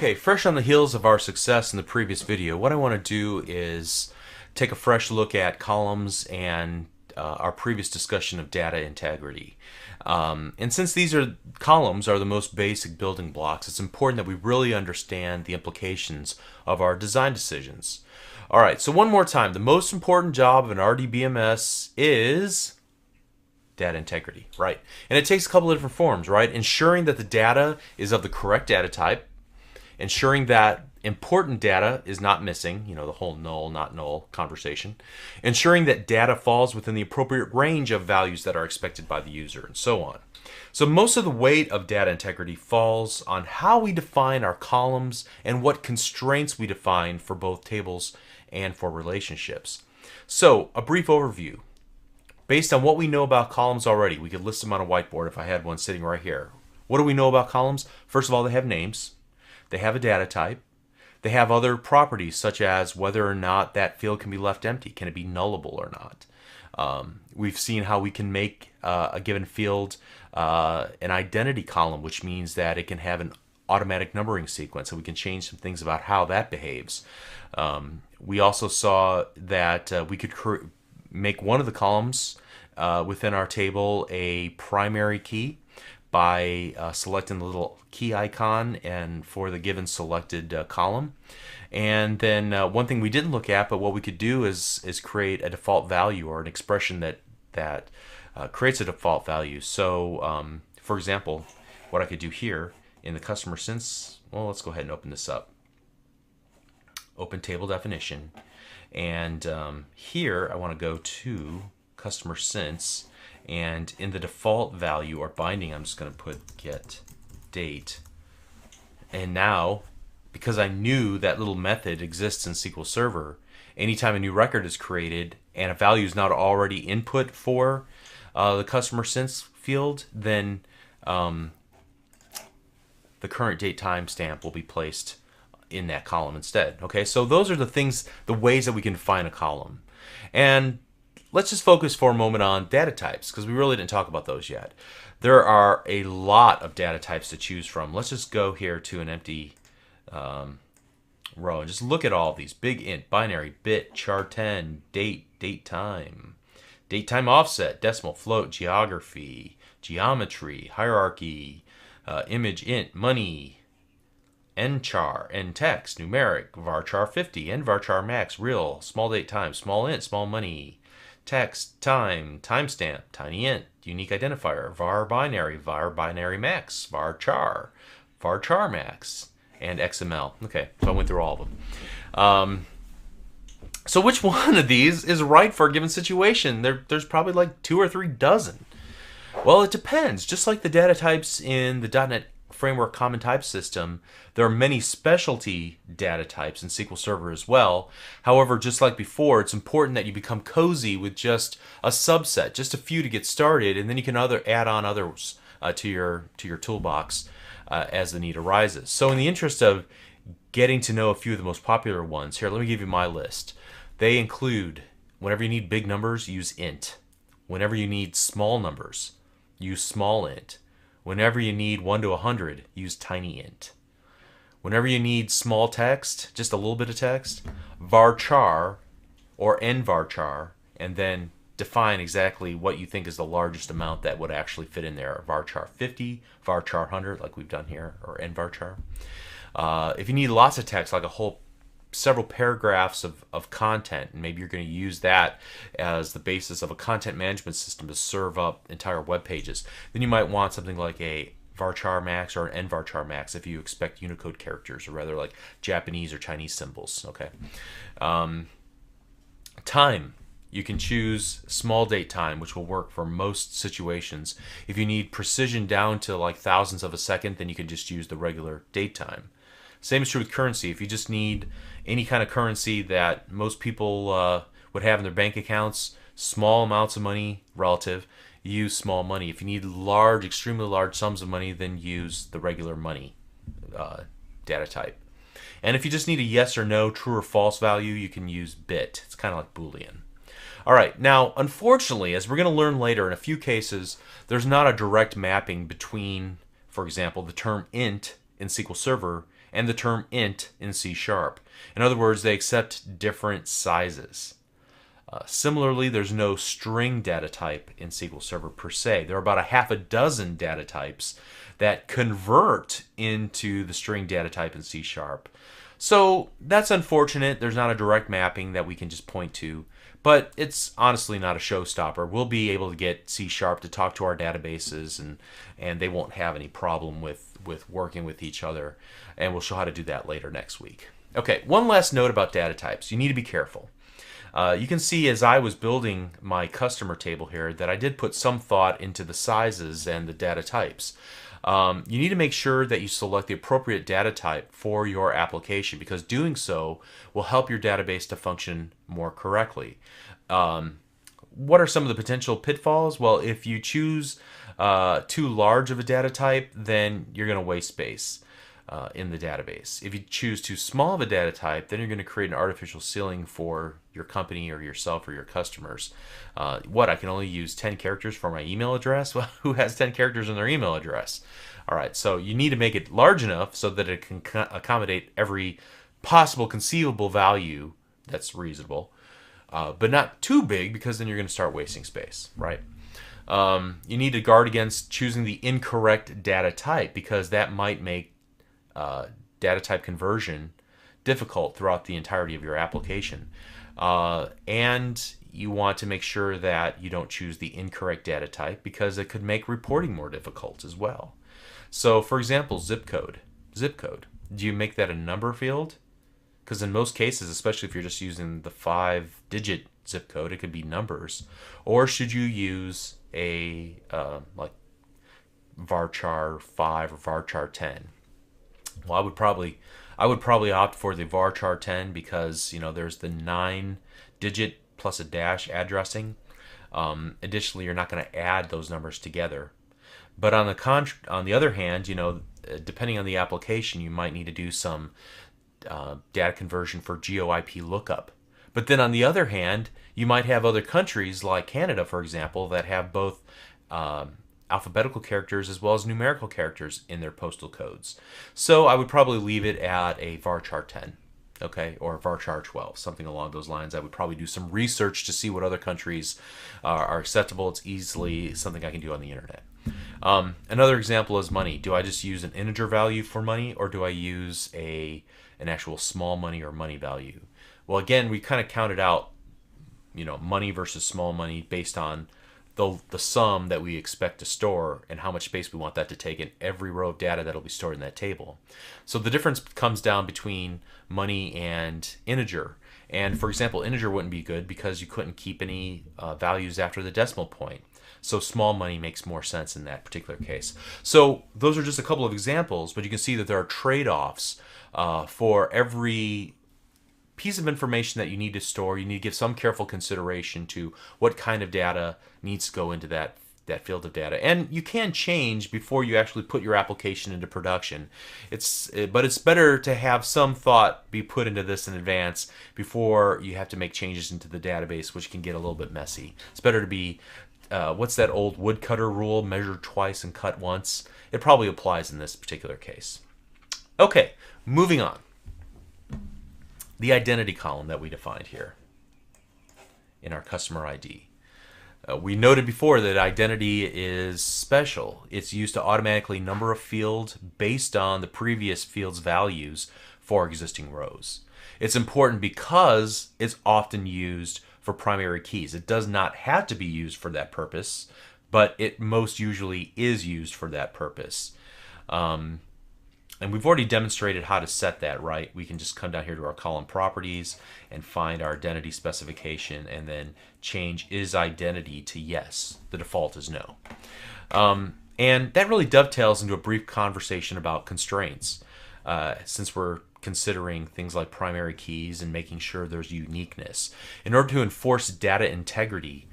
Okay, fresh on the heels of our success in the previous video, what I want to do is take a fresh look at columns and our previous discussion of data integrity. And since columns are the most basic building blocks, it's important that we really understand the implications of our design decisions. All right, so one more time, the most important job of an RDBMS is data integrity, right? And it takes a couple of different forms, right? Ensuring that the data is of the correct data type, ensuring that important data is not missing, the whole null, not null conversation, ensuring that data falls within the appropriate range of values that are expected by the user, and so on. So most of the weight of data integrity falls on how we define our columns and what constraints we define for both tables and for relationships. So a brief overview. Based on what we know about columns already, we could list them on a whiteboard if I had one sitting right here. What do we know about columns? First of all, they have names. They have a data type. They have other properties such as whether or not that field can be left empty. Can it be nullable or not? We've seen how we can make a given field an identity column, which means that it can have an automatic numbering sequence, and we can change some things about how that behaves. We also saw that we could make one of the columns within our table a primary key by selecting the little key icon and for the given selected column. And then one thing we didn't look at, but what we could do is create a default value or an expression that creates a default value. So for example, what I could do here in the customer sense, well, let's go ahead and open this up. Open table definition. And here I want to go to customer sense, and in the default value or binding, I'm just going to put get date. And now, because I knew that little method exists in SQL Server, anytime a new record is created and a value is not already input for the customer sense field, then the current date timestamp will be placed in that column instead. Okay, so those are the ways that we can define a column. And let's just focus for a moment on data types, because we really didn't talk about those yet. There are a lot of data types to choose from. Let's just go here to an empty row and just look at all of these. Big int, binary, bit, char10, date, date time offset, decimal, float, geography, geometry, hierarchy, image, int, money, nchar, ntext, numeric, varchar 50, nvarchar max, real, small date time, small int, small money, text, time, timestamp, tiny int, unique identifier, var binary max, varchar max, and XML. Okay, so I went through all of them. So which one of these is right for a given situation? There's probably like 2 or 3 dozen. Well, it depends. Just like the data types in the .NET Framework Common Type System, there are many specialty data types in SQL Server as well. However, just like before, it's important that you become cozy with just a subset, just a few to get started, and then you can add on others to your toolbox as the need arises. So in the interest of getting to know a few of the most popular ones, here, let me give you my list. They include, whenever you need big numbers, use int. Whenever you need small numbers, use small int. Whenever you need 1 to 100, use tiny int. Whenever you need small text, just a little bit of text, varchar or nvarchar, and then define exactly what you think is the largest amount that would actually fit in there. Varchar 50, varchar 100, like we've done here, or nvarchar. If you need lots of text, like several paragraphs of content, and maybe you're going to use that as the basis of a content management system to serve up entire web pages, then you might want something like a varchar max or an nvarchar max if you expect Unicode characters, or rather like Japanese or Chinese symbols. Okay. Time. You can choose small date time, which will work for most situations. If you need precision down to like thousandths of a second, then you can just use the regular date time. Same is true with currency. If you just need any kind of currency that most people would have in their bank accounts, small amounts of money relative, use small money. If you need large, extremely large sums of money, then use the regular money data type. And if you just need a yes or no, true or false value, you can use bit. It's kind of like Boolean. All right, now, unfortunately, as we're going to learn later, in a few cases, there's not a direct mapping between, for example, the term int in SQL Server and the term int in C#. In other words, they accept different sizes. Similarly, there's no string data type in SQL Server per se. There are about a half a dozen data types that convert into the string data type in C#. So that's unfortunate. There's not a direct mapping that we can just point to, but it's honestly not a showstopper. We'll be able to get C# to talk to our databases, and they won't have any problem with working with each other, and we'll show how to do that later next week. Okay, one last note about data types. You need to be careful. You can see as I was building my customer table here that I did put some thought into the sizes and the data types. You need to make sure that you select the appropriate data type for your application, because doing so will help your database to function more correctly. What are some of the potential pitfalls? Well, if you choose too large of a data type, then you're going to waste space in the database. If you choose too small of a data type, then you're going to create an artificial ceiling for your company or yourself or your customers. I can only use 10 characters for my email address? Well, who has 10 characters in their email address? All right, so you need to make it large enough so that it can accommodate every possible conceivable value that's reasonable, but not too big, because then you're going to start wasting space, right? You need to guard against choosing the incorrect data type, because that might make data type conversion difficult throughout the entirety of your application. And you want to make sure that you don't choose the incorrect data type, because it could make reporting more difficult as well. So for example, zip code. Do you make that a number field? Because in most cases, especially if you're just using the 5-digit zip code, it could be numbers. Or should you use a like varchar 5 or varchar 10? Well, I would probably opt for the varchar 10, because there's the 9-digit plus a dash addressing. Additionally, you're not going to add those numbers together. But on the other hand, depending on the application, you might need to do some data conversion for GeoIP lookup. But then on the other hand, you might have other countries like Canada, for example, that have both alphabetical characters as well as numerical characters in their postal codes. So I would probably leave it at a varchar 10, okay, or varchar 12, something along those lines. I would probably do some research to see what other countries are acceptable. It's easily something I can do on the internet. Another example is money. Do I just use an integer value for money, or do I use an actual small money or money value? Well, again, we kind of counted out, money versus small money based on the sum that we expect to store and how much space we want that to take in every row of data that will be stored in that table. So the difference comes down between money and integer. And for example, integer wouldn't be good because you couldn't keep any values after the decimal point. So small money makes more sense in that particular case. So those are just a couple of examples, but you can see that there are trade-offs for every piece of information that you need to store. You need to give some careful consideration to what kind of data needs to go into that field of data. And you can change before you actually put your application into production. But it's better to have some thought be put into this in advance before you have to make changes into the database, which can get a little bit messy. It's better to be, what's that old woodcutter rule, measure twice and cut once? It probably applies in this particular case. Okay, moving on. The identity column that we defined here in our customer ID. We noted before that identity is special. It's used to automatically number a field based on the previous field's values for existing rows. It's important because it's often used for primary keys. It does not have to be used for that purpose, but it most usually is used for that purpose. And we've already demonstrated how to set that, right? We can just come down here to our column properties and find our identity specification and then change is identity to yes. The default is no. And that really dovetails into a brief conversation about constraints, since we're considering things like primary keys and making sure there's uniqueness. In order to enforce data integrity,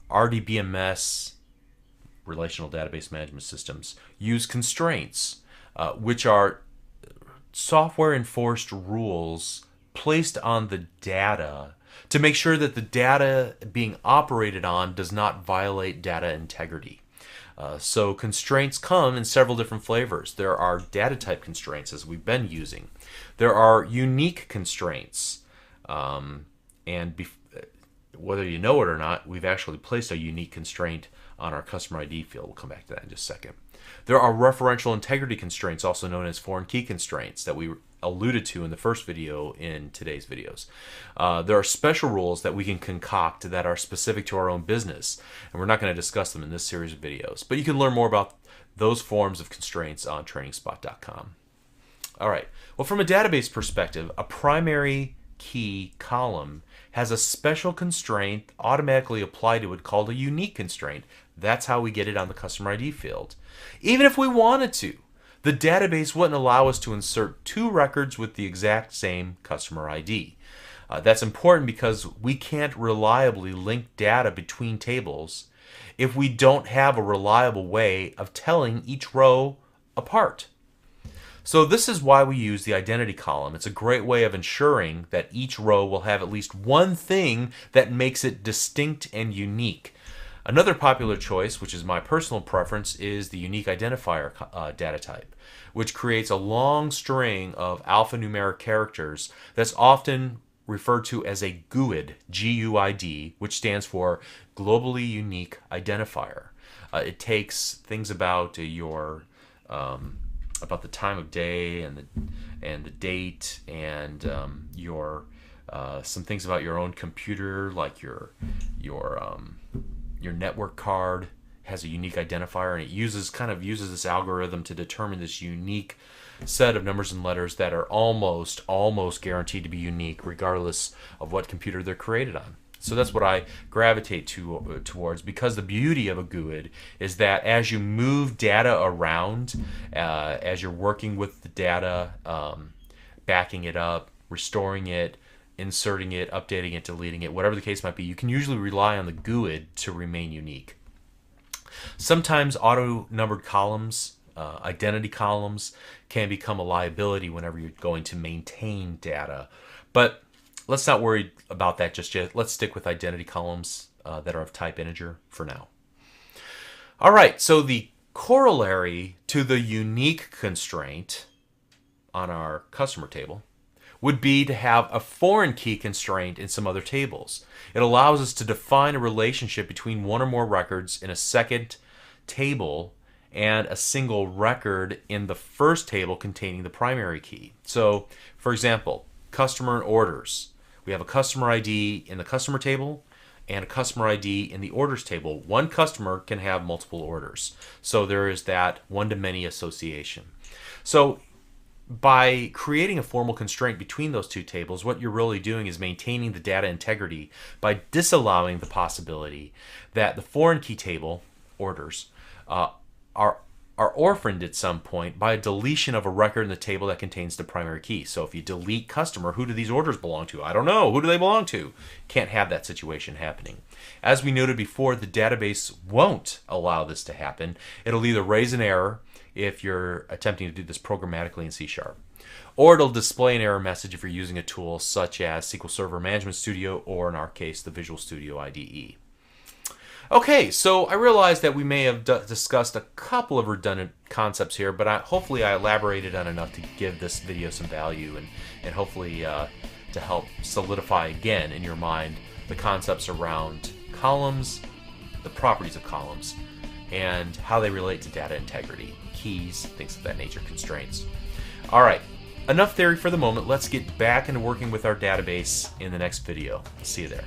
RDBMS, Relational Database Management Systems, use constraints, which are software-enforced rules placed on the data to make sure that the data being operated on does not violate data integrity. So constraints come in several different flavors. There are data type constraints, as we've been using. There are unique constraints. Whether you know it or not, we've actually placed a unique constraint on our customer ID field. We'll come back to that in just a second. There are referential integrity constraints, also known as foreign key constraints, that we alluded to in the first video in today's videos. There are special rules that we can concoct that are specific to our own business, and we're not going to discuss them in this series of videos. But you can learn more about those forms of constraints on trainingspot.com. All right. Well, from a database perspective, a primary key column has a special constraint automatically applied to it called a unique constraint. That's how we get it on the customer ID field. Even if we wanted to, the database wouldn't allow us to insert two records with the exact same customer ID. That's important because we can't reliably link data between tables if we don't have a reliable way of telling each row apart. So this is why we use the identity column. It's a great way of ensuring that each row will have at least one thing that makes it distinct and unique. Another popular choice, which is my personal preference, is the unique identifier data type, which creates a long string of alphanumeric characters that's often referred to as a GUID, G-U-I-D, which stands for Globally Unique Identifier. It takes things about about the time of day and the date and some things about your own computer, like your network card has a unique identifier, and it uses this algorithm to determine this unique set of numbers and letters that are almost guaranteed to be unique regardless of what computer they're created on. So that's what I gravitate towards, because the beauty of a GUID is that as you move data around, as you're working with the data, backing it up, restoring it, inserting it, updating it, deleting it, whatever the case might be, you can usually rely on the GUID to remain unique. Sometimes auto-numbered columns, identity columns, can become a liability whenever you're going to maintain data. But let's not worry about that just yet. Let's stick with identity columns that are of type integer for now. All right, so the corollary to the unique constraint on our customer table would be to have a foreign key constraint in some other tables. It allows us to define a relationship between one or more records in a second table and a single record in the first table containing the primary key. So, for example, customer and orders. We have a customer ID in the customer table and a customer ID in the orders table. One customer can have multiple orders. So there is that one-to-many association. So by creating a formal constraint between those two tables, what you're really doing is maintaining the data integrity by disallowing the possibility that the foreign key table, orders, are orphaned at some point by a deletion of a record in the table that contains the primary key. So if you delete customer, who do these orders belong to? I don't know. Who do they belong to? Can't have that situation happening. As we noted before, the database won't allow this to happen. It'll either raise an error if you're attempting to do this programmatically in C#, or it'll display an error message if you're using a tool such as SQL Server Management Studio, or in our case, the Visual Studio IDE. Okay, so I realize that we may have discussed a couple of redundant concepts here, but hopefully I elaborated on enough to give this video some value and hopefully to help solidify again in your mind the concepts around columns, the properties of columns, and how they relate to data integrity, keys, things of that nature, constraints. All right, enough theory for the moment. Let's get back into working with our database in the next video. See you there.